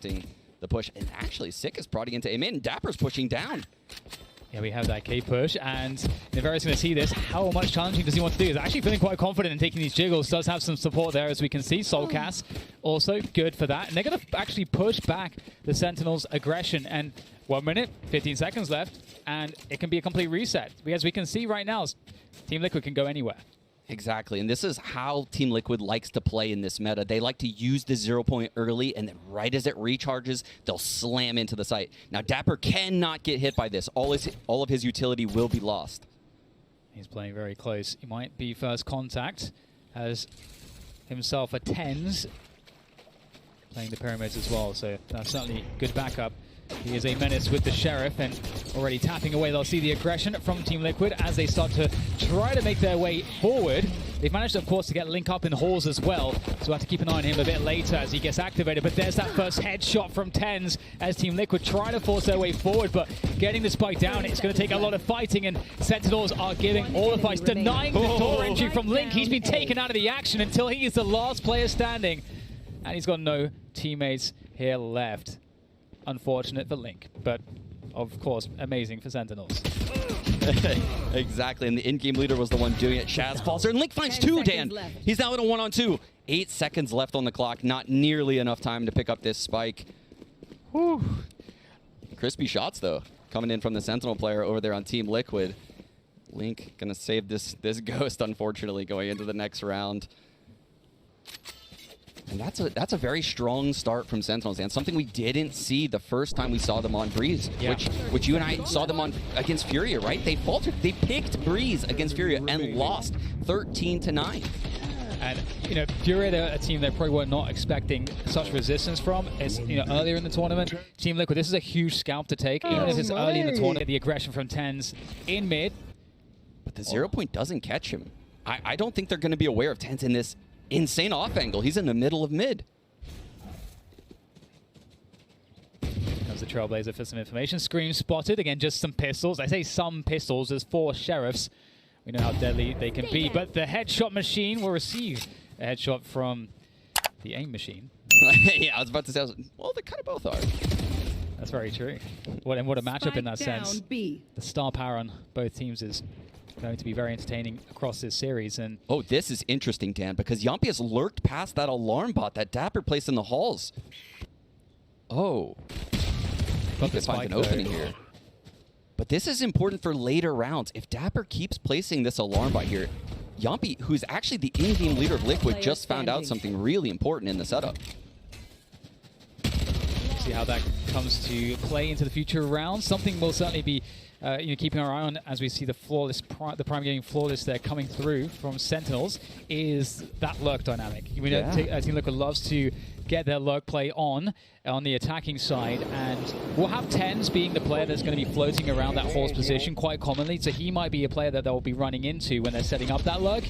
the push, and actually Sick is prodding into A mid, Dapper's pushing down. Yeah, we have that K push, and Nivera's going to see this. How much challenging does he want to do? He's actually feeling quite confident in taking these jiggles. Does have some support there, as we can see. Soulcast also good for that. And they're going to actually push back the Sentinels' aggression. And 1 minute, 15 seconds left, and it can be a complete reset. As we can see right now, Team Liquid can go anywhere. Exactly, and this is how Team Liquid likes to play in this meta. They like to use the 0 point early, and then right as it recharges, they'll slam into the site. Now, Dapper cannot get hit by this. All of his utility will be lost. He's playing very close. He might be first contact. Has himself a tenz playing the pyramids as well, so that's certainly good backup. He is a menace with the Sheriff and already tapping away. They'll see the aggression from Team Liquid as they start to try to make their way forward. They've managed, of course, to get Link up in halls as well, so we'll have to keep an eye on him a bit later as he gets activated. But there's that first headshot from tenz as Team Liquid try to force their way forward, but getting the spike down, it's going to take a lot of fighting, and Sentinels are giving all the fights, denying the door entry from Link. He's been taken out of the action until he is the last player standing, and he's got no teammates here left. Unfortunate for Link, but of course, amazing for Sentinels. Exactly, and the in-game leader was the one doing it. Shaz falls there, and Link finds two, Dan. He's now in a 1-on-2. 8 seconds left on the clock. Not nearly enough time to pick up this spike. Whew. Crispy shots, though, coming in from the Sentinel player over there on Team Liquid. Link gonna save this ghost, unfortunately, going into the next round. And that's a very strong start from Sentinels, and something we didn't see the first time we saw them on Breeze, yeah. which you and I saw them on against Furia, right? They faltered. They picked Breeze against Furia and lost 13-9. And you know, Furia, they're a team they probably were not expecting such resistance from. It's earlier in the tournament. Team Liquid, this is a huge scalp to take, even if it's early in the tournament. The aggression from tenz in mid, but the 0 point doesn't catch him. I don't think they're going to be aware of tenz in this insane off angle. He's in the middle of mid. Comes the Trailblazer for some information. Scream spotted. Again, just some pistols. I say some pistols. There's 4 sheriffs. We know how deadly they can be. But the headshot machine will receive a headshot from the aim machine. Yeah, I was about to say, well, they kind of both are. That's very true. What a matchup in that sense. The star power on both teams is going to be very entertaining across this series. And oh, this is interesting, Dan, because Yampi has lurked past that alarm bot that Dapper placed in the halls. Oh, he could find an opening here. But this is important for later rounds. If Dapper keeps placing this alarm bot here, Yampi, who's actually the in-game leader of Liquid, just found out something really important in the setup. See how that comes to play into the future rounds. Something will certainly be keeping our eye on as we see the prime game flawless there coming through from Sentinels is that lurk dynamic. We know Team Liquid loves to get their lurk play on the attacking side, and we'll have tenz being the player that's going to be floating around that horse position quite commonly, so he might be a player that they'll be running into when they're setting up that lurk.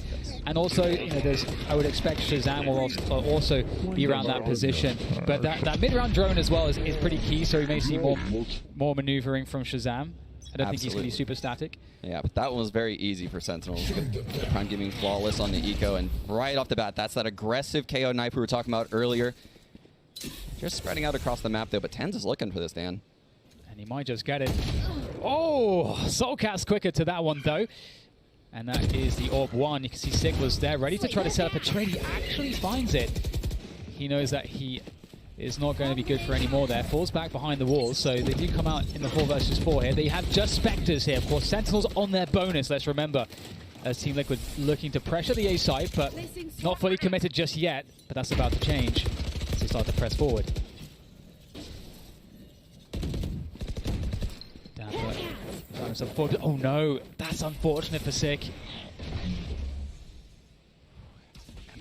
And also, I would expect Shazam will also be around that position. But that mid-round drone as well is pretty key, so we may see more maneuvering from Shazam. I don't think he's going to be super static. Yeah, but that one was very easy for Sentinels. Prime giving flawless on the eco, and right off the bat, that's that aggressive KO knife we were talking about earlier. Just spreading out across the map, though, but tenz is looking for this, Dan. And he might just get it. Oh, Soulcast quicker to that one, though. And that is the Orb 1. You can see Sick was there, ready to try to set up a trade. He actually finds it. He knows that he is not going to be good for any more there. Falls back behind the walls, so they do come out in the 4 versus 4 here. They have just Spectres here. Of course, Sentinels on their bonus, let's remember. As Team Liquid looking to pressure the A side, but not fully committed just yet. But that's about to change as they start to press forward. Oh no, that's unfortunate for Sick.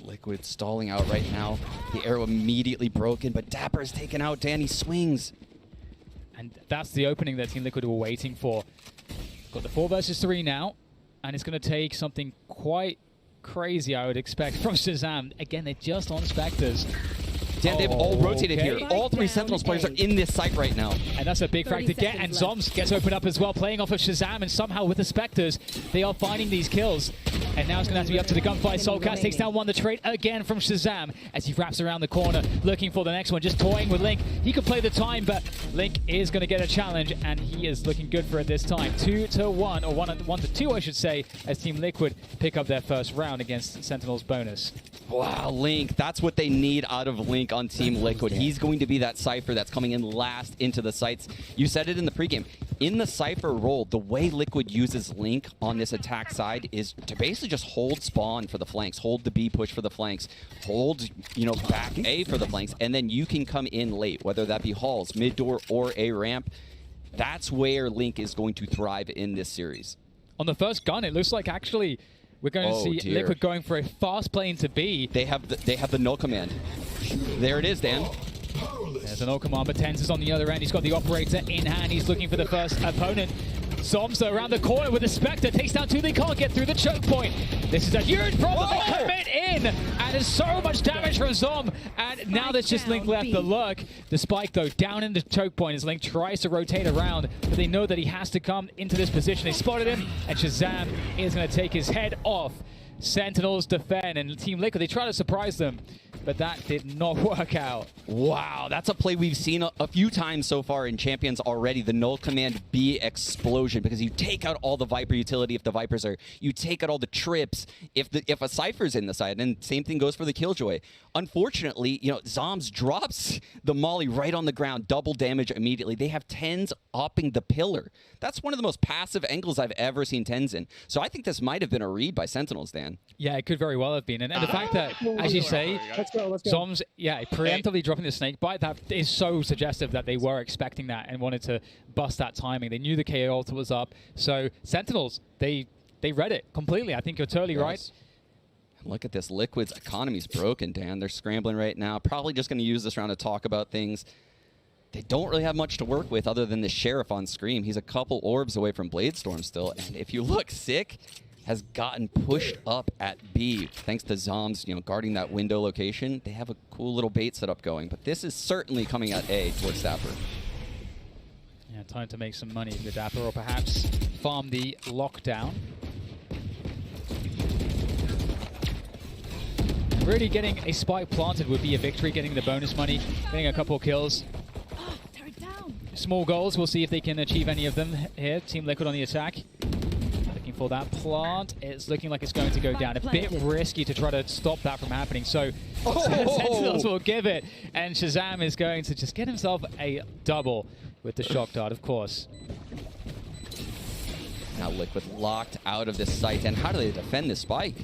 Liquid stalling out right now. The arrow immediately broken, but Dapper is taken out. Danny swings. And that's the opening that Team Liquid were waiting for. Got the 4 versus 3 now, and it's going to take something quite crazy, I would expect, from Shazam. Again, they're just on Spectres. Dan, they've all rotated here. All 3 Sentinels players are in this site right now. And that's a big frag to get, and Zoms gets opened up as well, playing off of Shazam, and somehow with the Spectres, they are finding these kills. And now it's going to have to be up to the gunfight. Soulcast takes down one. The trade again from Shazam as he wraps around the corner, looking for the next one, just toying with Link. He could play the time, but Link is going to get a challenge, and he is looking good for it this time. 2-1, or 1-2, I should say, as Team Liquid pick up their first round against Sentinel's bonus. Wow, Link, that's what they need out of Link on Team Liquid. Yeah. He's going to be that Cypher that's coming in last into the sights. You said it in the pregame. In the Cypher role, the way Liquid uses Link on this attack side is to basically just hold spawn for the flanks, hold the B push for the flanks, hold, back A for the flanks, and then you can come in late, whether that be halls, mid door, or A ramp. That's where Link is going to thrive in this series. On the first gun, it looks like actually we're going to see Liquid going for a fast plane to B. They have the null command. There it is, Dan. There's an null command, but tenz is on the other end. He's got the operator in hand. He's looking for the first opponent. Zomzo around the corner with the Spectre. Takes down two. They can't get through the choke point. This is a huge problem. They commit in. And there's so much damage from Zom. And now there's just Link left. The lurk. The spike, though, down in the choke point as Link tries to rotate around. But they know that he has to come into this position. They spotted him. And Shazam is going to take his head off. Sentinels defend. And Team Liquid, they try to surprise them. But that did not work out. Wow, that's a play we've seen a few times so far in Champions already. The null command B explosion, because you take out all the Viper utility if the Vipers are. You take out all the trips if a Cypher's in the side, and same thing goes for the Killjoy. Unfortunately, Zoms drops the Molly right on the ground, double damage immediately. They have tenz opping the pillar. That's one of the most passive angles I've ever seen tenz in. So I think this might have been a read by Sentinels, Dan. Yeah, it could very well have been. And the fact that, as you say, let's go. Zoms, preemptively dropping the snake bite, that is so suggestive that they were expecting that and wanted to bust that timing. They knew the KO ult was up. So Sentinels, they read it completely. I think you're totally right. Look at this. Liquid's economy's broken, Dan. They're scrambling right now. Probably just going to use this round to talk about things. They don't really have much to work with other than the Sheriff on Scream. He's a couple orbs away from Bladestorm still. And if you look, Sick has gotten pushed up at B thanks to Zoms, guarding that window location. They have a cool little bait setup going, but this is certainly coming at A towards Dapper. Yeah, time to make some money with Dapper, or perhaps farm the lockdown. Really getting a spike planted would be a victory, getting the bonus money, getting a couple kills. Small goals, we'll see if they can achieve any of them here. Team Liquid on the attack. Looking for that plant. It's looking like it's going to go down. A bit risky to try to stop that from happening. So Sentinels will give it. And Shazam is going to just get himself a double with the shock dart, of course. Now Liquid locked out of this site. And how do they defend this spike?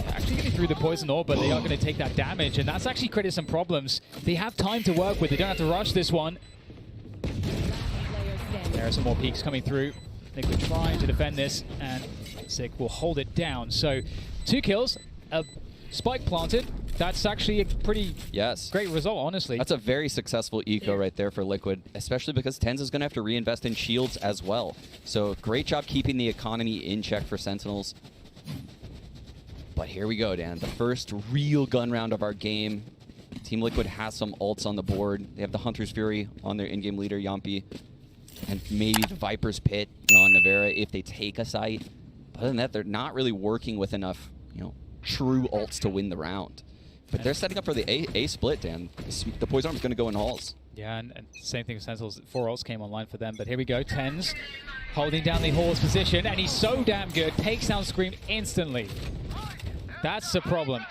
Actually getting through the poison orb, but they are going to take that damage. And that's actually created some problems. They have time to work with. They don't have to rush this one. There are some more peaks coming through. Liquid trying to defend this, and Sick will hold it down. So 2 kills, a spike planted. That's actually a pretty great result, honestly. That's a very successful eco right there for Liquid, especially because tenz is going to have to reinvest in shields as well. So great job keeping the economy in check for Sentinels. But here we go, Dan. The first real gun round of our game. Team Liquid has some ults on the board. They have the Hunter's Fury on their in-game leader, Yampi. And maybe the Viper's Pit, on Navera if they take a site. But other than that, they're not really working with enough, true ults to win the round. But they're setting up for the A split, Dan. The Poison Arm's going to go in halls. Yeah, and same thing with Sentinels. 4 ults came online for them. But here we go. tenz holding down the Hall's position. And he's so damn good. Takes down Scream instantly. That's the problem.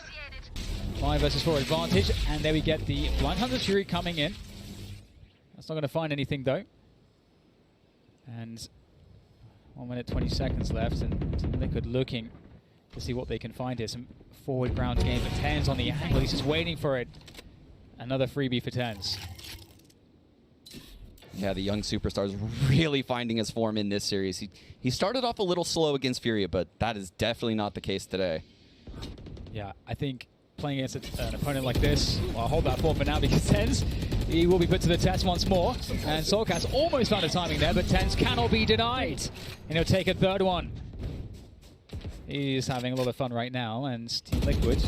5 versus 4 advantage. And there we get the Blind Hunter's Fury coming in. That's not going to find anything, though. And 1 minute, 20 seconds left, and Team Liquid looking to see what they can find here. Some forward ground game, but tenz on the angle. He's just waiting for it. Another freebie for tenz. Yeah, the young superstar is really finding his form in this series. He started off a little slow against Furia, but that is definitely not the case today. Yeah, I think playing against an opponent like this, well, I'll hold that form for now because tenz, he will be put to the test once more. And Soulcast almost found a timing there, but tenz cannot be denied. And he'll take a third one. He's having a lot of fun right now, and Team Liquid.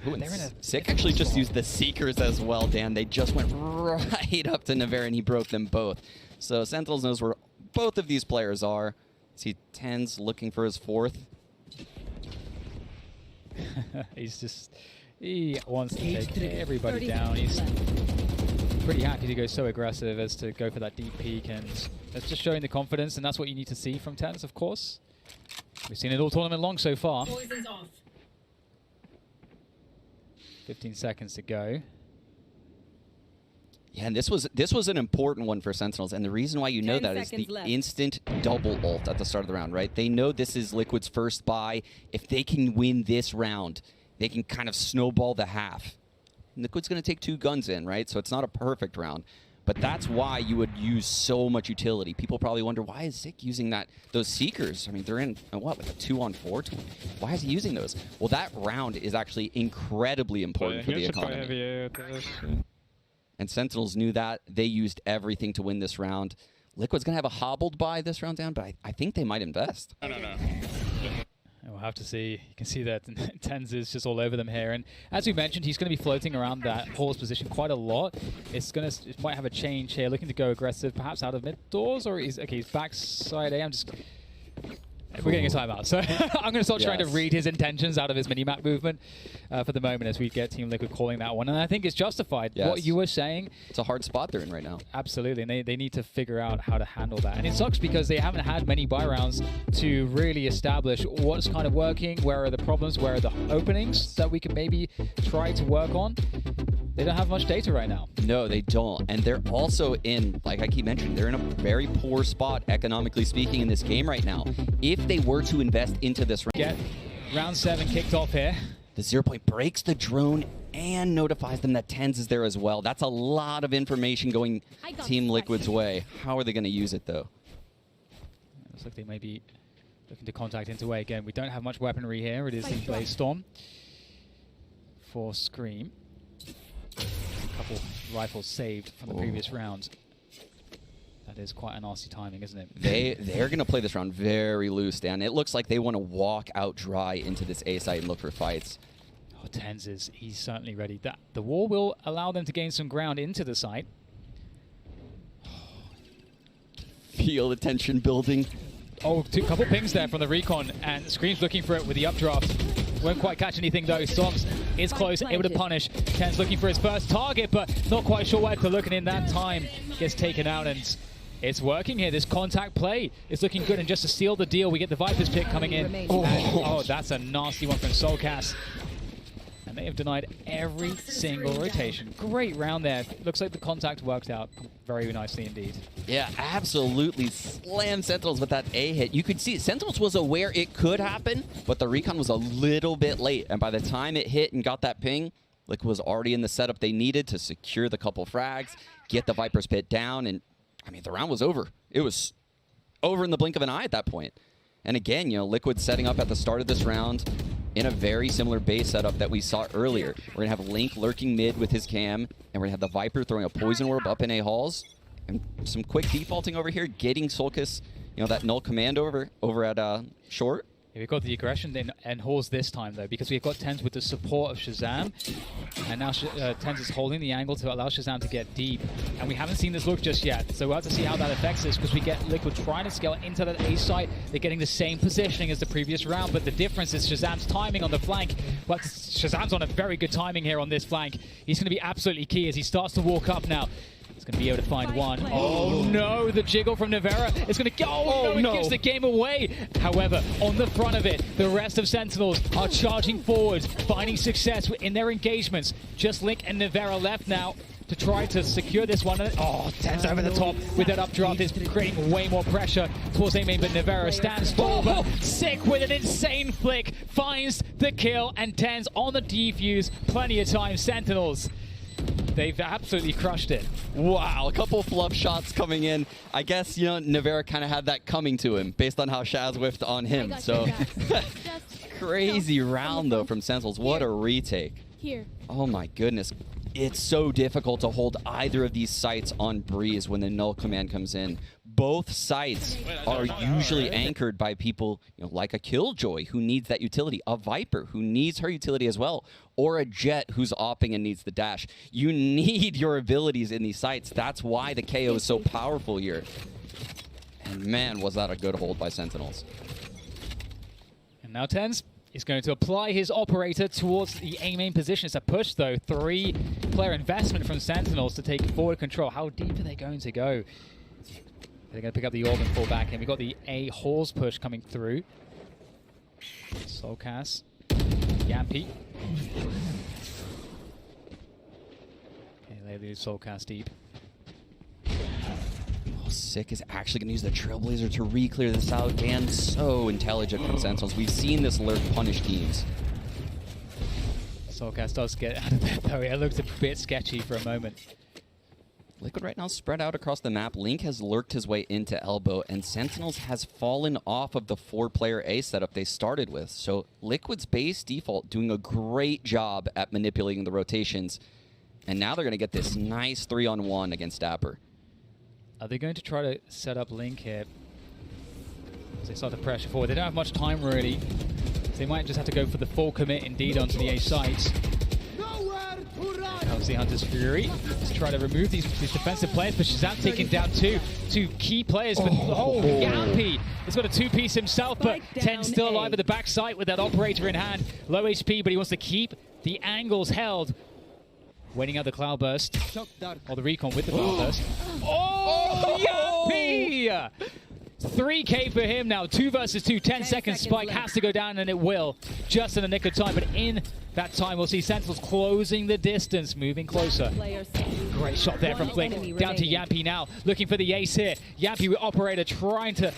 Ooh, and Sick actually just used the Seekers as well, Dan. They just went right up to Navera, and he broke them both. So Sentinels knows where both of these players are. See tenz looking for his 4th. He wants to take everybody down. He's pretty happy to go so aggressive as to go for that deep peek, and that's just showing the confidence, and that's what you need to see from tenz, of course. We've seen it all tournament long so far. 15 seconds to go. Yeah, and this was an important one for Sentinels, and the reason why you know that is the instant double ult at the start of the round, right? They know this is Liquid's first buy. If they can win this round, they can kind of snowball the half. Liquid's going to take 2 guns in, right? So it's not a perfect round, but that's why you would use so much utility. People probably wonder, why is Zik using those Seekers? I mean, they're in, what, like a 2-on-4? Why is he using those? Well, that round is actually incredibly important for the economy. And Sentinels knew that. They used everything to win this round. Liquid's going to have a hobbled buy this round down, but I think they might invest. No. We'll have to see. You can see that tenz is just all over them here. And as we mentioned, he's going to be floating around that pause position quite a lot. It might have a change here, looking to go aggressive, perhaps out of mid doors, or he's backside A. We're getting a timeout, so I'm going to start trying to read his intentions out of his mini-map movement for the moment as we get Team Liquid calling that one. And I think it's justified. Yes. What you were saying. It's a hard spot they're in right now. Absolutely, and they need to figure out how to handle that. And it sucks because they haven't had many buy rounds to really establish what's kind of working, where are the problems, where are the openings that we can maybe try to work on. They don't have much data right now. No, they don't. And they're also in, like I keep mentioning, they're in a very poor spot, economically speaking, in this game right now. If they were to invest into this round. Get round 7 kicked off here. The 0 point breaks the drone and notifies them that tenz is there as well. That's a lot of information going Team Liquid's way. How are they going to use it, though? Looks like they may be looking to contact into A again. We don't have much weaponry here. It is in Blaze Storm for Scream. A couple rifles saved from the previous rounds. That is quite a nasty timing, isn't it? They're going to play this round very loose, Dan. It looks like they want to walk out dry into this A site and look for fights. Oh, he's certainly ready. The wall will allow them to gain some ground into the site. Feel the tension building. Oh, couple pings there from the recon, and Scream's looking for it with the updraft. Won't quite catch anything though. Storms is close, able to punish. tenz looking for his first target, but not quite sure where to look, and in that time gets taken out, and it's working here. This contact play is looking good, and just to seal the deal, we get the Viper's pick coming in. Oh, that's a nasty one from Soulcast. And they have denied every single rotation. Great round there. Looks like the contact worked out very nicely indeed. Yeah, absolutely slammed Sentinels with that A hit. You could see Sentinels was aware it could happen, but the recon was a little bit late. And by the time it hit and got that ping, Liquid was already in the setup they needed to secure the couple frags, get the Viper's pit down, and I mean, the round was over. It was over in the blink of an eye at that point. And again, you know, Liquid setting up at the start of this round in a very similar base setup that we saw earlier. We're going to have Link lurking mid with his cam, and we're going to have the Viper throwing a Poison Orb up in A halls. And some quick defaulting over here, getting Soulcast, you know, that null command over at short. Yeah, we've got the aggression in halls this time, though, because we've got tenz with the support of Shazam. And now tenz is holding the angle to allow Shazam to get deep. And we haven't seen this look just yet, so we'll have to see how that affects this, because we get Liquid trying to scale into that A site. They're getting the same positioning as the previous round, but the difference is Shazam's timing on the flank. Well, Shazam's on a very good timing here on this flank. He's going to be absolutely key as he starts to walk up now. He's going to be able to find one. Oh no, the jiggle from Nivera is going to go. Oh no, it gives the game away. However, on the front of it, the rest of Sentinels are charging forward, finding success in their engagements. Just Link and Nivera left now to try to secure this one. Oh, tenz over the top with that updraft is creating way more pressure towards A main, but Nivera stands tall, but Sick with an insane flick finds the kill, and tenz on the defuse plenty of time. Sentinels, they've absolutely crushed it. Wow, a couple fluff shots coming in. I guess, you know, Nivera kind of had that coming to him based on how Shaz whiffed on him. So crazy round, though, from Sentinels. What a retake. Oh, my goodness. It's so difficult to hold either of these sites on breeze when the null command comes in. Both sites are usually anchored by people, you know, like a Killjoy who needs that utility, a Viper who needs her utility as well, or a Jet who's opping and needs the dash. You need your abilities in these sites. That's why the KO is so powerful here. And man, was that a good hold by Sentinels. And now tenz He's going to apply his operator towards the A main position. It's a push, though. 3-player investment from Sentinels to take forward control. How deep are they going to go? They're going to pick up the orb and fall back in. We've got the A halls push coming through. Soulcast. Yampy. Okay, they lose Soulcast deep. Sick is actually going to use the Trailblazer to re-clear this out. Dan, so intelligent from Sentinels. We've seen this lurk punish teams. Soulcast does get out of there, though. It looks a bit sketchy for a moment. Liquid right now spread out across the map. Link has lurked his way into elbow, and Sentinels has fallen off of the 4-player A setup they started with. So Liquid's base default doing a great job at manipulating the rotations. And now they're going to get this nice 3-on-1 against Dapper. Are they going to try to set up Link here as they start to pressure forward? They don't have much time, really. So they might just have to go for the full commit, indeed, onto the A sites. Comes the Hunter's Fury. Let's try to remove these defensive players, but shazam taking down two key players. But Yampy has got a 2-piece himself, but tenz still alive at the backside with that operator in hand. Low HP, but he wants to keep the angles held. Waiting out the Cloudburst, or the recon with the Cloudburst. Oh, Yampy! 3K for him now, 2 versus 2, 10 seconds spike left. has to go down, and it will, just in the nick of time. But in that time, we'll see Sentinels closing the distance, moving closer. Great shot there from Flick, down to Yampy now, looking for the ace here. Yampy with operator trying to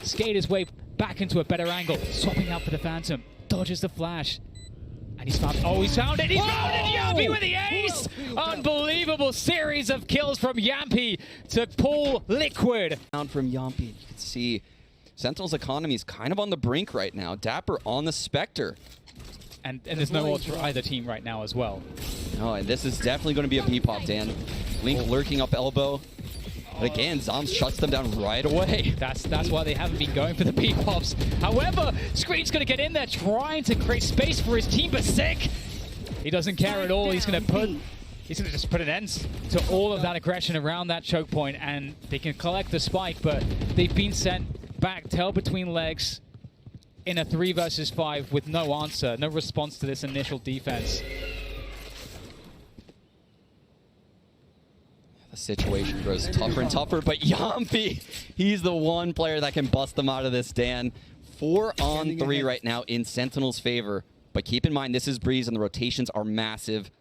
skate his way back into a better angle, swapping out for the Phantom, dodges the flash. And he's found, he's found it! He's found it! Yampy with the ace! Unbelievable series of kills from Yampy to pull Liquid. Down from Yampy, you can see Sentinel's economy is kind of on the brink right now. Dapper on the Spectre. And there's no odds for either team right now as well. Oh, and this is definitely going to be a P-pop, Dan. Link lurking up elbow. But again, Zom shuts them down right away. That's why they haven't been going for the P-pops. However, Screech's going to get in there trying to create space for his team, but Sick, he doesn't care at all. He's going to just put an end to all of that aggression around that choke point, and they can collect the spike, but they've been sent back, tail between legs, in a 3 versus 5 with no answer, no response to this initial defense. The situation grows tougher and tougher, but Yampy, he's the one player that can bust them out of this, Dan. 4-on-3 right now in Sentinel's favor. But keep in mind, this is Breeze, and the rotations are massive.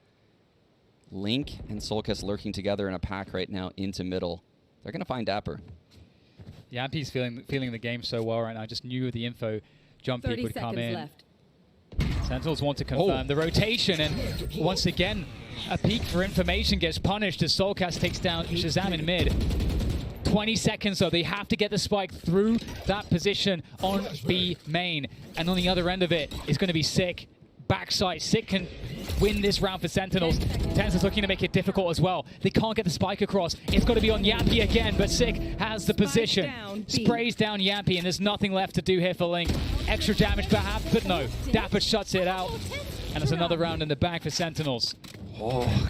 Link and Soulcast lurking together in a pack right now into middle. They're going to find Dapper. Yampy's feeling the game so well right now. I just knew the info jump peek would come in. Left. Sentinels want to confirm the rotation, and once again, a peek for information gets punished as Soulcast takes down Shazam in mid. 20 seconds though, they have to get the spike through that position on B main. And on the other end of it is going to be Sick. Backside, Sick can win this round for Sentinels. tenz is looking to make it difficult as well. They can't get the spike across. It's got to be on Yampy again, but Sick has the position. Sprays down Yampy, and there's nothing left to do here for Link. Extra damage perhaps, but no. Dapper shuts it out. And it's another round in the bag for Sentinels. Oh,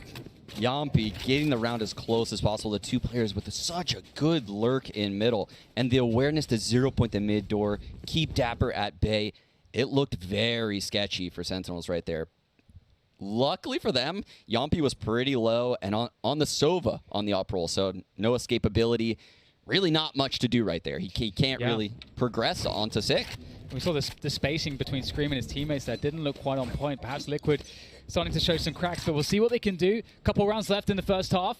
Yampy getting the round as close as possible. The 2 players with such a good lurk in middle. And the awareness to 0-point the mid door, keep Dapper at bay. It looked very sketchy for Sentinels right there. Luckily for them, Yampy was pretty low and on the Sova on the up roll, so no escapability. Really not much to do right there. He can't really progress onto Sick. We saw the spacing between Scream and his teammates that didn't look quite on point. Perhaps Liquid starting to show some cracks, but we'll see what they can do. Couple rounds left in the first half.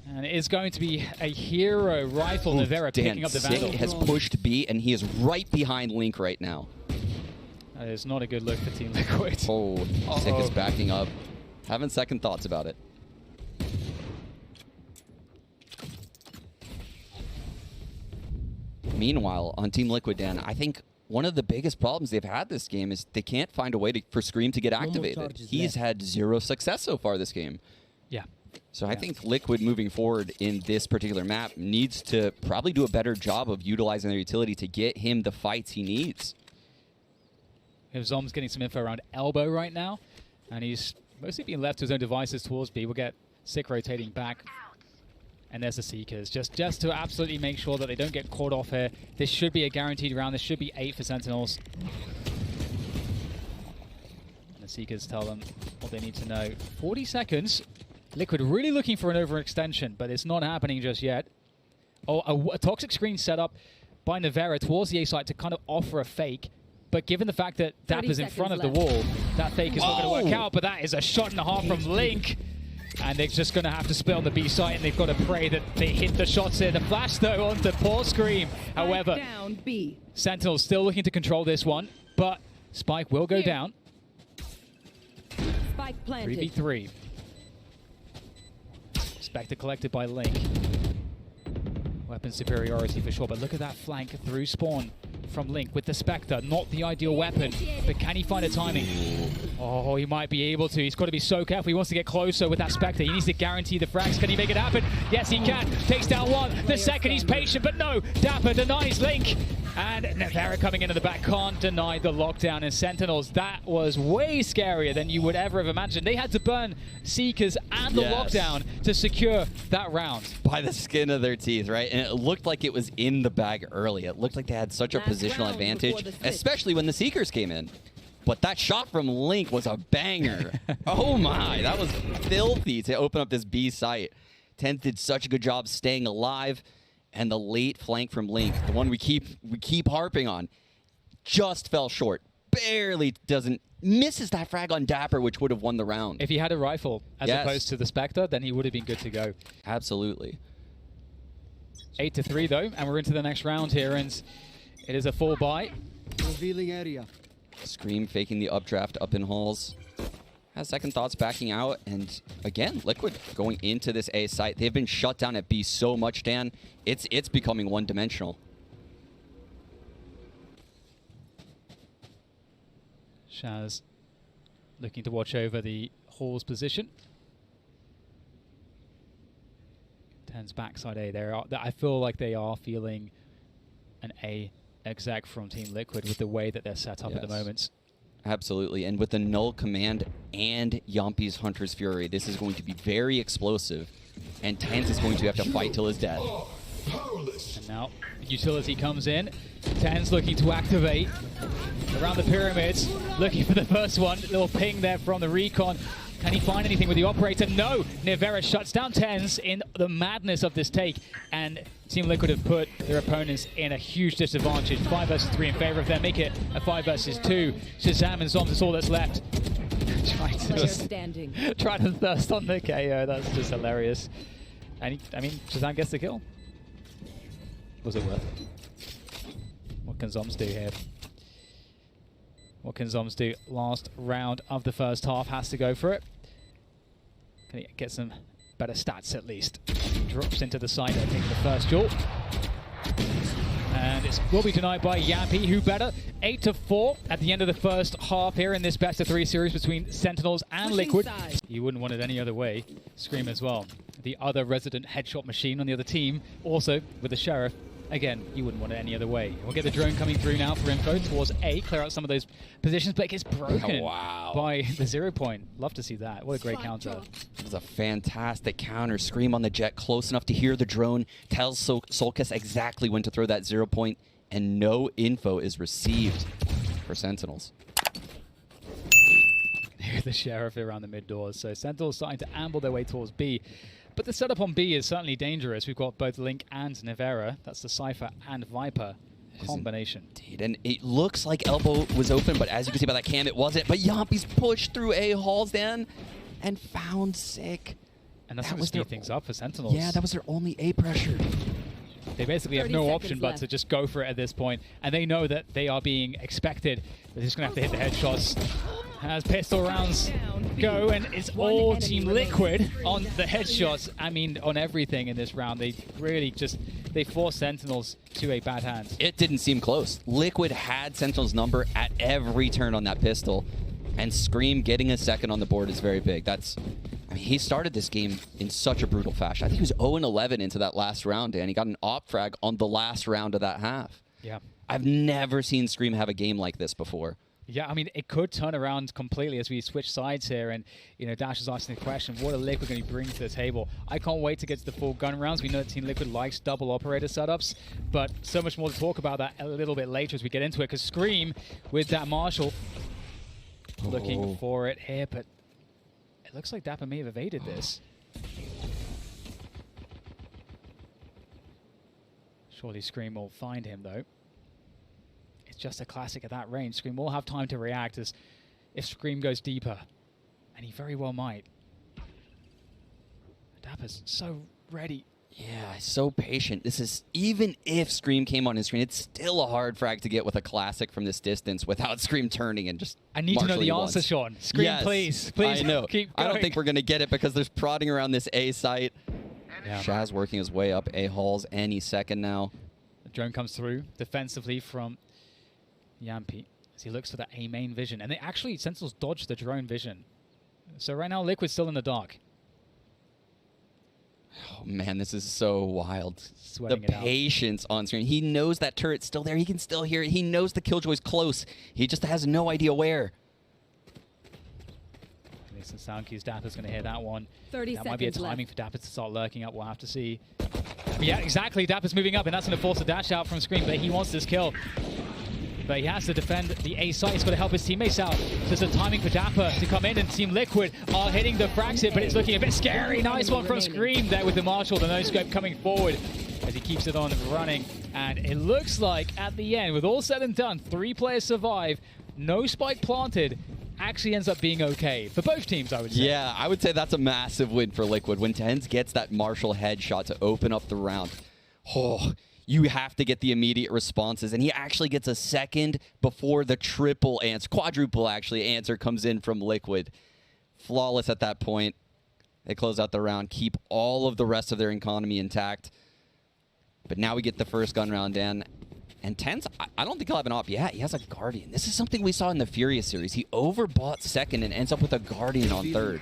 And it is going to be a hero rifle. Navera picking up the Vandal. Sick has pushed B, and he is right behind Link right now. That is not a good look for Team Liquid. Sick is backing up. Having second thoughts about it. Meanwhile, on Team Liquid, Dan, I think one of the biggest problems they've had this game is they can't find a way for Scream to get activated. He's had 0 success so far this game. Yeah. So I think Liquid moving forward in this particular map needs to probably do a better job of utilizing their utility to get him the fights he needs. Zom's getting some info around elbow right now, and he's mostly being left to his own devices towards B. We'll get Sick rotating back. And there's the Seekers, just to absolutely make sure that they don't get caught off here. This should be a guaranteed round. This should be 8 for Sentinels. The Seekers tell them what they need to know. 40 seconds. Liquid really looking for an overextension, but it's not happening just yet. Oh, a toxic screen set up by Nevera towards the A site to kind of offer a fake. But given the fact that Dapper's in front of the wall, that fake is not going to work out. But that is a shot and a half from Link. And they're just going to have to split on the B site, and they've got to pray that they hit the shots here. The flash, though, onto poor Scream. However, Sentinel's still looking to control this one, but Spike will go down. Spike planted. 3v3. Spectre collected by Link. Weapon superiority for sure, but look at that flank through spawn from Link with the Spectre. Not the ideal weapon, but can he find a timing? Oh, he might be able to. He's got to be so careful. He wants to get closer with that Spectre. He needs to guarantee the frags. Can he make it happen? Yes, he can. Takes down one. The second, he's patient, but no. Dapper denies Link. And Nevera coming into the back can't deny the lockdown. And Sentinels, that was way scarier than you would ever have imagined. They had to burn Seekers and the lockdown to secure that round. By the skin of their teeth, right? And it looked like it was in the bag early. It looked like they had such a positional advantage, especially when the Seekers came in. But that shot from Link was a banger. Oh my, that was filthy to open up this B site. tenz did such a good job staying alive. And the late flank from Link, the one we keep harping on, just fell short. Barely misses that frag on Dapper, which would have won the round. If he had a rifle as opposed to the Spectre, then he would have been good to go. Absolutely. 8-3 though, and we're into the next round here, and it is a full buy. Revealing area. Scream faking the updraft up in halls. Has second thoughts backing out, and again, Liquid going into this A site. They've been shut down at B so much, Dan. It's becoming one-dimensional. Shaz looking to watch over the Hall's position. tenz backside A. I feel like they are feeling an A exec from Team Liquid with the way that they're set up at the moment. Absolutely, and with the null command and Yompi's Hunter's Fury, this is going to be very explosive, and tenz is going to have to fight till his death. And now utility comes in. tenz looking to activate around the pyramids, looking for the first one. Little ping there from the recon. Can he find anything with the operator? No! Nevera shuts down tenz in the madness of this take, and Team Liquid have put their opponents in a huge disadvantage. 5 versus 3 in favor of them. Make it a 5 versus 2. Shazam and Zombs is all that's left. Try to thirst on the KO. That's just hilarious. And I mean, Shazam gets the kill. Was it worth it? What can Zombs do here? What can Zombs do? Last round of the first half, has to go for it. Can he get some better stats at least? Drops into the side, I think, the first duel. And it will be denied by Yampy, who better. 8-4 at the end of the first half here in this best-of-3 series between Sentinels and Liquid. You wouldn't want it any other way. Scream as well. The other resident headshot machine on the other team, also with the Sheriff. Again, you wouldn't want it any other way. We'll get the drone coming through now for info towards A, clear out some of those positions, but it gets broken by the 0 point. Love to see that. What a great counter. It was a fantastic counter. Scream on the jet, close enough to hear the drone, tells Solkis exactly when to throw that 0 point, and no info is received for Sentinels. Here's the Sheriff around the mid doors, so Sentinels starting to amble their way towards B. But the setup on B is certainly dangerous. We've got both Link and Nevera. That's the Cypher and Viper combination. Indeed, and it looks like Elbow was open, but as you can see by that cam, it wasn't. But Yompi's pushed through A halls, Dan, and found Sick. And that's going to speed things up for Sentinels. Yeah, that was their only A pressure. They basically have no option but to just go for it at this point. And they know that they are being expected. They're just going to have to hit the headshots. As pistol rounds go, and it's all Team Liquid on the headshots. I mean, on everything in this round. They really they force Sentinels to a bad hand. It didn't seem close. Liquid had Sentinel's number at every turn on that pistol. And Scream getting a second on the board is very big. I mean, he started this game in such a brutal fashion. I think he was 0-11 into that last round, and he got an op frag on the last round of that half. Yeah. I've never seen Scream have a game like this before. Yeah, I mean, it could turn around completely as we switch sides here. And, you know, Dash is asking the question, what are Liquid going to bring to the table? I can't wait to get to the full gun rounds. We know that Team Liquid likes double operator setups, but so much more to talk about that a little bit later as we get into it, because Scream with that Marshall looking for it here, but it looks like Dapper may have evaded this. Surely Scream will find him, though. It's just a classic at that range. Scream will have time to react as if Scream goes deeper, and he very well might. Dapper's so ready. Yeah, so patient. This is, even if Scream came on his screen, it's still a hard frag to get with a classic from this distance without Scream turning and just I need to know the answer, once. Sean. Scream, yes, please. Please, I know. keep going. I don't think we're going to get it because there's prodding around this A site. Yeah. Shaz working his way up A halls any second now. The drone comes through defensively from Yampi as he looks for that A main vision. And they actually, Sentinels dodge the drone vision. So right now, Liquid's still in the dark. Oh man, this is so wild. Sweating the patience on screen. He knows that turret's still there. He can still hear it. He knows the Killjoy's close. He just has no idea where. Some sound cues. Dapper's going to hear that one. 30 that might be a seconds timing left. for Dapper to start lurking up. We'll have to see. Yeah, exactly. Dapper's moving up, and that's going to force a dash out from Scream, but he wants this kill. But he has to defend the A site. He's got to help his teammates out. There's a timing for Dapper to come in, and Team Liquid are hitting the frags hit, but it's looking a bit scary. Nice one from Scream there with the Marshall, the no-scope coming forward as he keeps it on running. And it looks like at the end, with all said and done, 3 players survive, no spike planted, actually ends up being okay for both teams, I would say. Yeah, I would say that's a massive win for Liquid. When tenz gets that Marshall headshot to open up the round, you have to get the immediate responses. And he actually gets a second before the triple answer, quadruple actually, answer comes in from Liquid. Flawless at that point. They close out the round, keep all of the rest of their economy intact. But now we get the first gun round in. And tenz, I don't think he'll have an op yet. He has a Guardian. This is something we saw in the Furious series. He overbought second and ends up with a Guardian on third.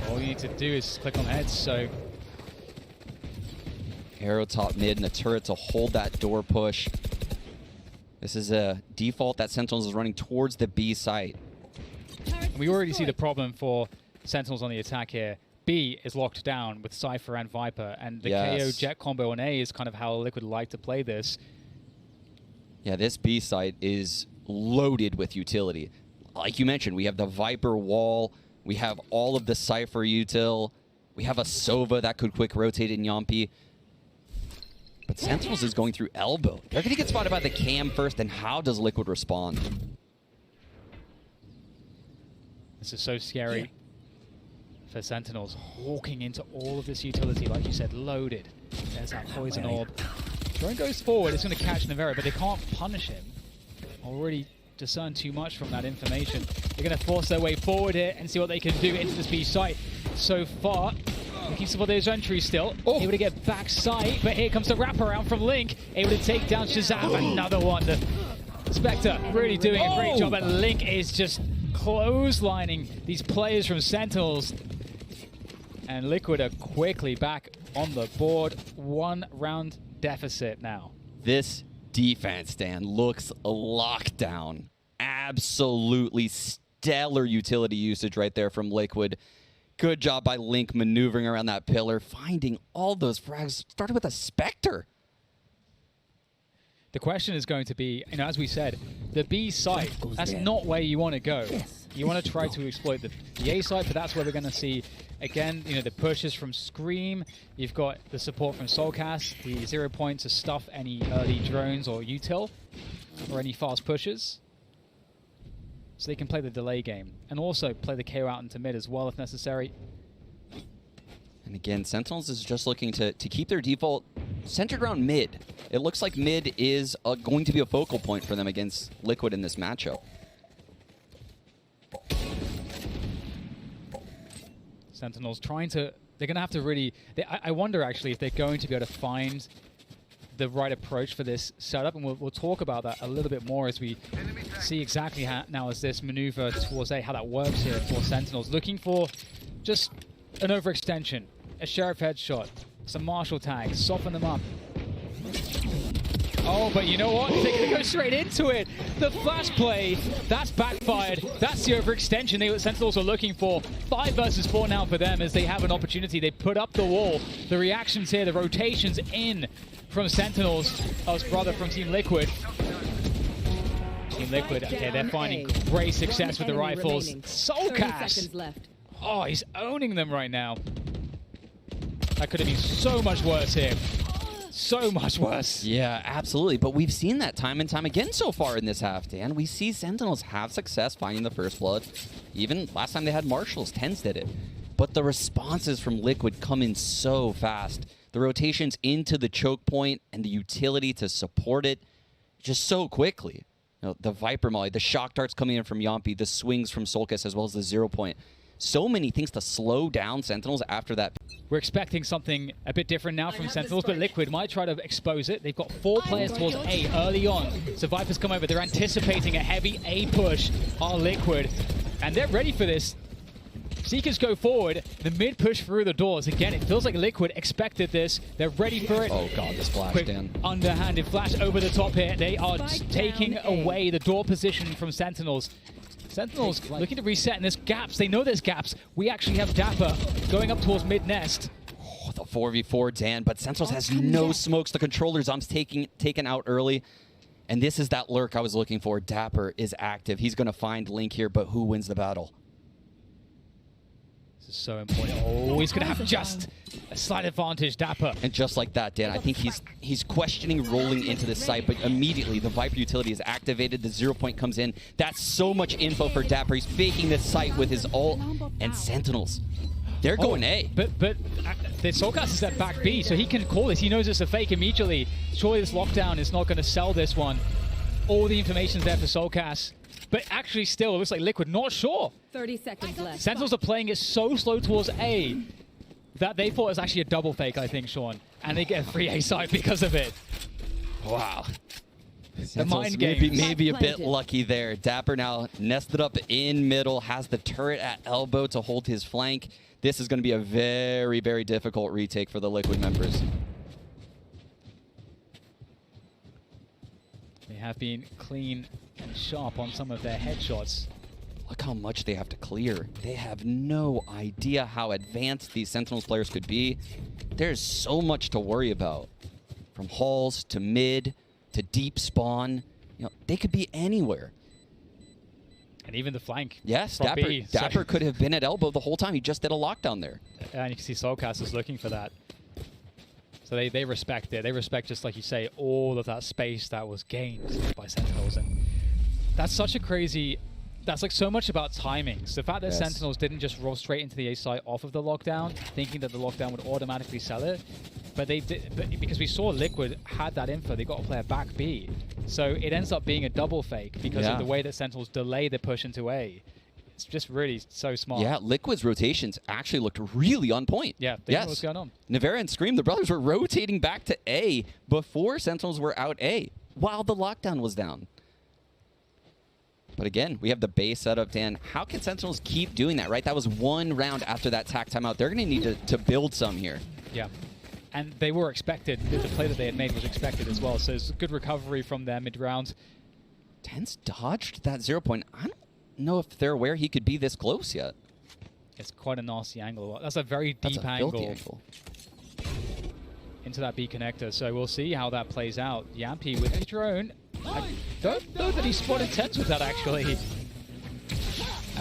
All you need to do is click on heads, so... Arrow top mid and the turret to hold that door push. This is a default that Sentinels is running towards the B site. We already see the problem for Sentinels on the attack here. B is locked down with Cypher and Viper, and the KO Jet combo on A is kind of how Liquid like to play this. Yeah, this B site is loaded with utility. Like you mentioned, we have the Viper wall, we have all of the Cypher util, we have a Sova that could quick rotate in Yampi. But Sentinels is going through elbow. They're going to get spotted by the cam first, and how does Liquid respond? This is so scary for Sentinels. Walking into all of this utility, like you said, loaded. There's that poison orb. Drone goes forward, it's going to catch Navera, but they can't punish him. Already discern too much from that information. They're going to force their way forward here and see what they can do into this B site. So far, he keeps for his entry still. Able to get back sight, but here comes the wraparound from Link. Able to take down Shazam. Another one. The Spectre really doing a great job, and Link is just clotheslining these players from Sentinels. And Liquid are quickly back on the board. 1 round deficit now. This defense, Dan, looks locked down. Absolutely stellar utility usage right there from Liquid. Good job by Link maneuvering around that pillar, finding all those frags. Started with a Spectre. The question is going to be, as we said, the B site, that's not where you want to go. You want to try to exploit the A site, but that's where we're going to see, again, the pushes from Scream. You've got the support from Soulcast, the 0 point to stuff any early drones or util, or any fast pushes. So they can play the delay game, and also play the KO out into mid as well if necessary. And again, Sentinels is just looking to keep their default centered around mid. It looks like mid is going to be a focal point for them against Liquid in this matchup. Sentinels trying to... They're going to have to really... I wonder, actually, if they're going to be able to find the right approach for this setup, and we'll talk about that a little bit more as we see exactly how, now as this maneuver towards A, how that works here for Sentinels. Looking for just an overextension, a Sheriff headshot, some Marshall tags, soften them up. Oh, but you know what? They're going to go straight into it. The flash play, that's backfired. That's the overextension the Sentinels are looking for. 5 versus 4 now for them as they have an opportunity. They put up the wall. The reactions here, the rotations in from Sentinels, brother from Team Liquid. Team Liquid, okay, they're finding great success with the rifles. Soulcast! Oh, he's owning them right now. That could have been so much worse here. So much worse. Yeah, absolutely. But we've seen that time and time again so far in this half, Dan. We see Sentinels have success finding the first blood. Even last time they had Marshals, tenz did it. But the responses from Liquid come in so fast. The rotations into the choke point and the utility to support it just so quickly. You know, the Viper Molly, the shock darts coming in from Yampi, the swings from soulcast, as well as the 0 point. So many things to slow down Sentinels after that. We're expecting something a bit different now from Sentinels, but Liquid might try to expose it. They've got 4 players towards A early on. So Vipers come over. They're anticipating a heavy A push on Liquid, and they're ready for this. Seekers go forward. The mid push through the doors. Again, it feels like Liquid expected this. They're ready for it. Oh god, this flash, Quick Dan. underhanded flash over the top here. They are taking away the door position from Sentinels. Sentinels looking to reset, and there's gaps. They know there's gaps. We actually have Dapper going up towards mid-nest. Oh, the 4v4, Dan, but Sentinels has no smokes. The controller's arms taken out early. And this is that lurk I was looking for. Dapper is active. He's going to find Link here, but who wins the battle? This is so important. Oh, he's going to have just a slight advantage, Dapper. And just like that, Dan, I think he's questioning rolling into the site, but immediately the Viper utility is activated. The 0 point comes in. That's so much info for Dapper. He's faking this site with his ult, and Sentinels, they're going A. But the Soulcast is at back B, so he can call this. He knows it's a fake immediately. Surely this lockdown is not going to sell this one. All the information's there for Soulcast. But actually still, it looks like Liquid not sure. 30 seconds left. Sentinels are playing it so slow towards A that they thought it was actually a double fake, I think, Sean. And they get a free A side because of it. Wow. The mind game. Maybe a bit lucky there. Dapper now nested up in middle, has the turret at elbow to hold his flank. This is going to be a very, very difficult retake for the Liquid members. They have been clean and sharp on some of their headshots. Look how much they have to clear. They have no idea how advanced these Sentinels players could be. There's so much to worry about. From halls to mid to deep spawn. You know, they could be anywhere. And even the flank. Yes, from Dapper, B. Dapper could have been at elbow the whole time. He just did a lockdown there. And you can see Soulcast is looking for that. So they respect it. They respect, just like you say, all of that space that was gained by Sentinels. And that's such a crazy... That's like so much about timings. The fact that Sentinels didn't just roll straight into the A site off of the lockdown, thinking that the lockdown would automatically sell it, but they did, because we saw Liquid had that info, they got a player back B. So it ends up being a double fake because of the way that Sentinels delay the push into A. It's just really so smart. Yeah, Liquid's rotations actually looked really on point. Yeah, they know what's going on. Navera and Scream, the brothers were rotating back to A before Sentinels were out A, while the lockdown was down. But again, we have the base setup, Dan. How can Sentinels keep doing that, right? That was one round after that tack timeout. They're going to need to build some here. Yeah. And they were expected. The play that they had made was expected as well. So it's a good recovery from them mid-round. tenz dodged that 0 point. I don't know if they're aware he could be this close yet. It's quite a nasty angle. That's a very deep angle into that B connector. So we'll see how that plays out. Yampi with the drone. I don't know that he spotted tenz with that, actually.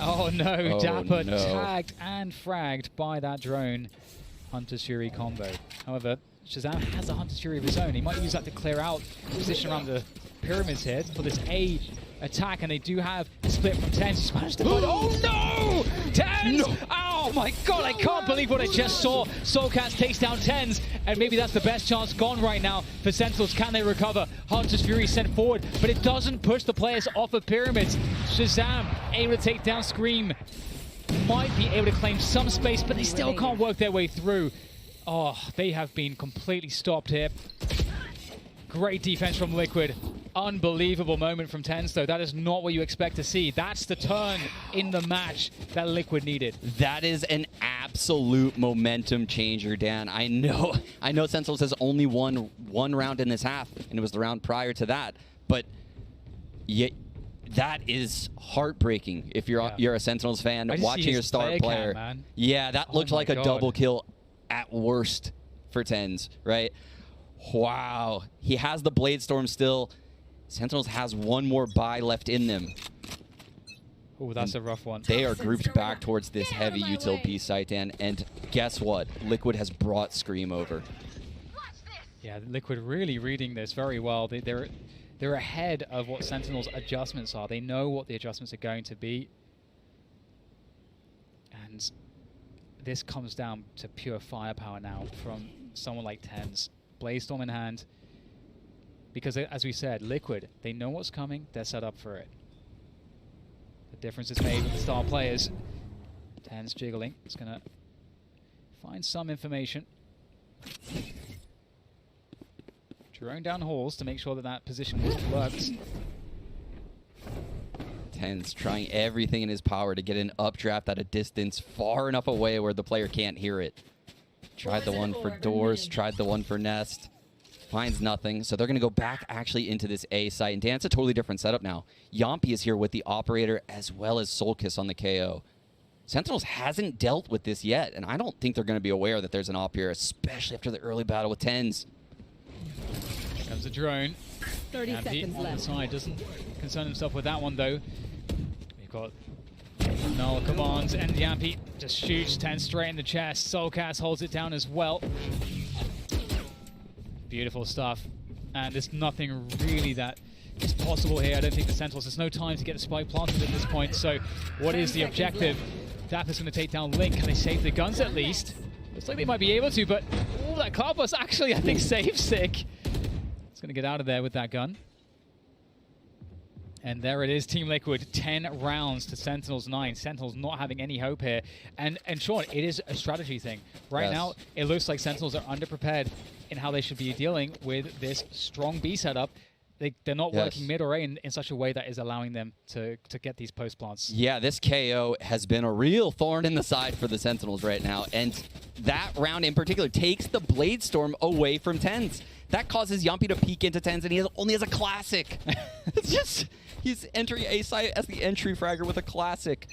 Oh no, Dapper tagged and fragged by that drone Hunter's Fury combo. However, Shazam has a Hunter's Fury of his own. He might use that to clear out the position around the pyramids here for this A attack, and they do have a split from tenz. He's managed to find... Oh no! tenz! No. Oh my god, I can't believe what I just saw. Soulcast takes down tenz, and maybe that's the best chance gone right now for Sentinels. Can they recover? Hunter's Fury sent forward, but it doesn't push the players off of pyramids. Shazam able to take down Scream. Might be able to claim some space, but they still can't work their way through. Oh, they have been completely stopped here. Great defense from Liquid. Unbelievable moment from tenz, though. That is not what you expect to see. That's the turn in the match that Liquid needed. That is an absolute momentum changer, Dan. I know Sentinels has only won one round in this half, and it was the round prior to that. But yet, that is heartbreaking if you're a Sentinels fan watching your star player. Man. Yeah, that looked like a double kill at worst for tenz, right? Wow. He has the Blade Storm still. Sentinels has one more buy left in them. Oh, that's a rough one. They are grouped back towards this heavy util B site, Dan, and guess what? Liquid has brought Scream over. Yeah, Liquid really reading this very well. They're ahead of what Sentinel's adjustments are. They know what the adjustments are going to be. And this comes down to pure firepower now from someone like tenz. Blazestorm in hand. Because as we said, Liquid, they know what's coming, they're set up for it. The difference is made with the star players. tenz jiggling. It's going to find some information. Drone down halls to make sure that that position works. tenz trying everything in his power to get an updraft at a distance far enough away where the player can't hear it. Tried the one for doors, tried the one for nest. Finds nothing, so they're going to go back actually into this A site. And Dan, it's a totally different setup now. Yampi is here with the operator as well as Soulkiss on the KO. Sentinels hasn't dealt with this yet, and I don't think they're going to be aware that there's an op here, especially after the early battle with tenz. Here comes a drone. 30 Yampi seconds on the left. side doesn't concern himself with that one though. We've got null commands and Yampi just shoots tenz straight in the chest. Soulcast holds it down as well. Beautiful stuff. And there's nothing really that is possible here. I don't think the Sentinels, there's no time to get the spike planted at this point. So what is the objective? Dapper's going to take down Link. Can they save the guns at least? Looks like they might be able to, but oh, that Cloudburst actually, I think, saves Sick. It's going to get out of there with that gun. And there it is, Team Liquid, 10 rounds to Sentinels 9. Sentinels not having any hope here. And Sean, it is a strategy thing. Right now, it looks like Sentinels are underprepared in how they should be dealing with this strong B setup. They're not working mid or A in such a way that is allowing them to get these post plants. Yeah, this KO has been a real thorn in the side for the Sentinels right now. And that round in particular takes the Bladestorm away from tenz. That causes Yampi to peek into tenz, and he only has a classic. It's just, he's entering A site as the entry fragger with a classic.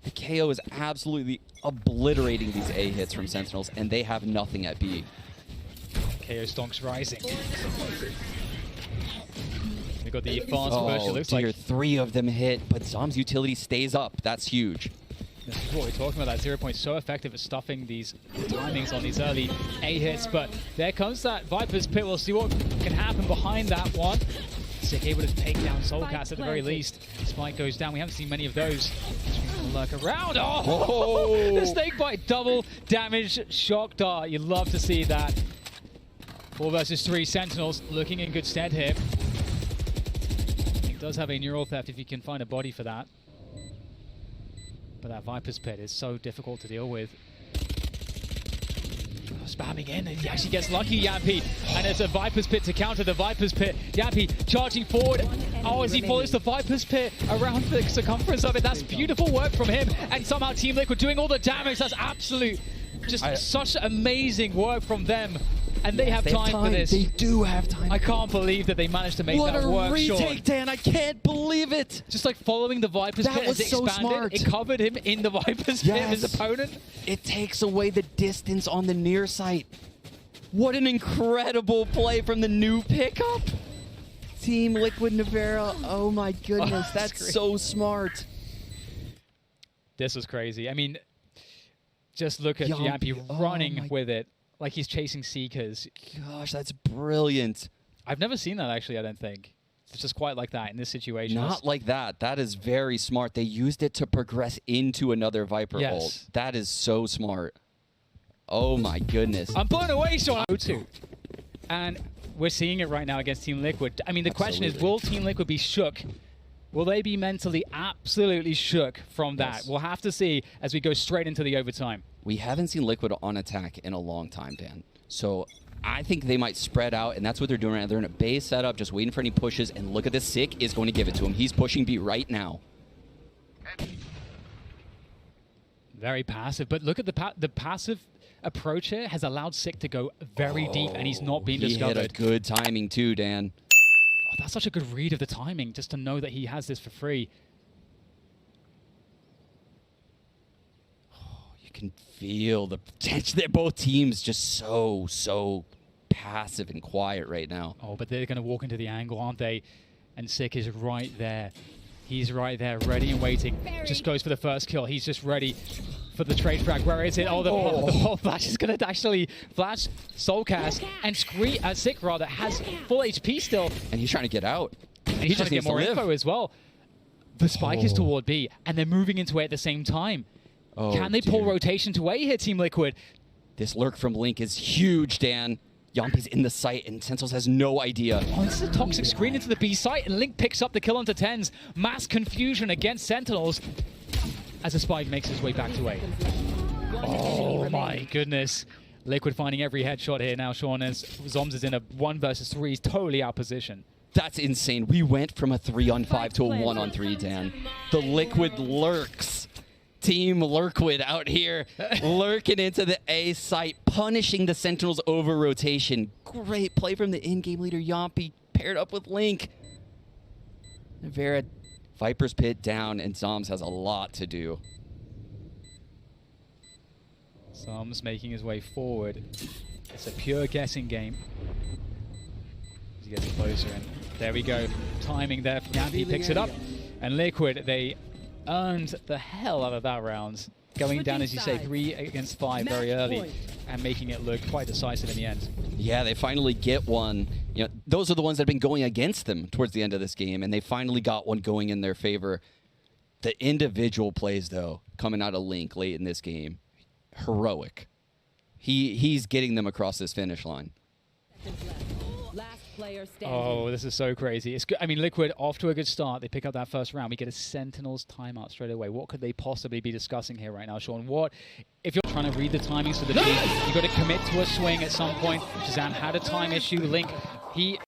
The KO is absolutely obliterating these A hits from Sentinels, and they have nothing at B. KO stonks rising. They got the fast version. Looks dear, like 3 of them hit, but Zom's utility stays up. That's huge. this is what we're talking about. That 0 point so effective at stuffing these timings on these early A hits. But there comes that Viper's Pit. We'll see what can happen behind that one. Sick able to take down Soulcast at the very least. Spike goes down. We haven't seen many of those. Lurk around. Oh! The snake bite double damage shock dart. You love to see that. 4 versus 3 Sentinels looking in good stead here. He does have a neural theft if you can find a body for that. But that Viper's Pit is so difficult to deal with. Spamming in, and he actually gets lucky, Yampi. And it's a Viper's Pit to counter the Viper's Pit. Yampi charging forward. Oh, as he follows the Viper's Pit around the circumference of it. That's beautiful work from him. And somehow Team Liquid doing all the damage. That's absolute, just such amazing work from them. And they have time for this. They do have time. I can't believe that they managed to make that work. What a retake, Sean. Dan. I can't believe it. Just like following the Viper's Pit as it so expanded, smart. it covered him in the Viper's Pit of his opponent. It takes away the distance on the near site. What an incredible play from the new pickup. Team Liquid Nevera. Oh my goodness, that's so smart. This was crazy. I mean, just look at Yampi running with it like he's chasing Seekers. Gosh, that's brilliant. I've never seen that actually, I don't think. It's just quite like that in this situation. Not like that. That is very smart. They used it to progress into another Viper ult. That is so smart. Oh my goodness. I'm blown away, Sean. And we're seeing it right now against Team Liquid. I mean, the question is, will Team Liquid be shook? Will they be mentally absolutely shook from that? We'll have to see as we go straight into the overtime. We haven't seen Liquid on attack in a long time, Dan. So I think they might spread out, and that's what they're doing right now. They're in a base setup, just waiting for any pushes, and look at this. Sick is going to give it to him. He's pushing B right now. Very passive, but look at the passive approach here has allowed Sick to go very deep, and he's not being discovered. He had a good timing too, Dan. Oh, that's such a good read of the timing, just to know that he has this for free. Oh, you can feel the tension. They're both teams just so passive and quiet right now. Oh, but they're going to walk into the angle, aren't they? And Sick is right there. He's right there, ready and waiting. Just goes for the first kill. He's just ready for the trade frag. Where is it? Oh, the Flash is going to actually flash Soulcast and Sick rather has full HP still. And he's trying to get out. And he's trying to get more info as well. The spike is toward B, and they're moving into A at the same time. Can they pull rotation to A here, Team Liquid? This lurk from Link is huge, Dan. Yampi's in the site, and Sentinels has no idea. Oh, this is a toxic screen into the B site, and Link picks up the kill onto tenz. Mass confusion against Sentinels as a spike makes his way back to A. Oh my goodness. Liquid finding every headshot here now, Sean, as Zoms is in a 1 versus 3. He's totally out position. That's insane. We went from a 3-on-5 to a 1-on-3, Dan. The Liquid lurks. Team Lurkwood out here, lurking into the A site, punishing the Sentinels over rotation. Great play from the in-game leader, Yampi, paired up with Link. Vera, Viper's Pit down, and Zoms has a lot to do. Zoms making his way forward. It's a pure guessing game. He gets closer, and there we go. Timing there. Yampi picks it up, and Liquid, they earned the hell out of that round. Going down, as you say, 3 against 5 very early, and making it look quite decisive in the end. Yeah, they finally get one. You know, those are the ones that have been going against them towards the end of this game, and they finally got one going in their favor. The individual plays, though, coming out of Link late in this game, heroic. He's getting them across this finish line. Oh, this is so crazy. It's good. I mean, Liquid off to a good start. They pick up that first round. We get a Sentinels timeout straight away. What could they possibly be discussing here right now, Sean? What, if you're trying to read the timings for the team, you've got to commit to a swing at some point. Shazam had a time issue. Link, he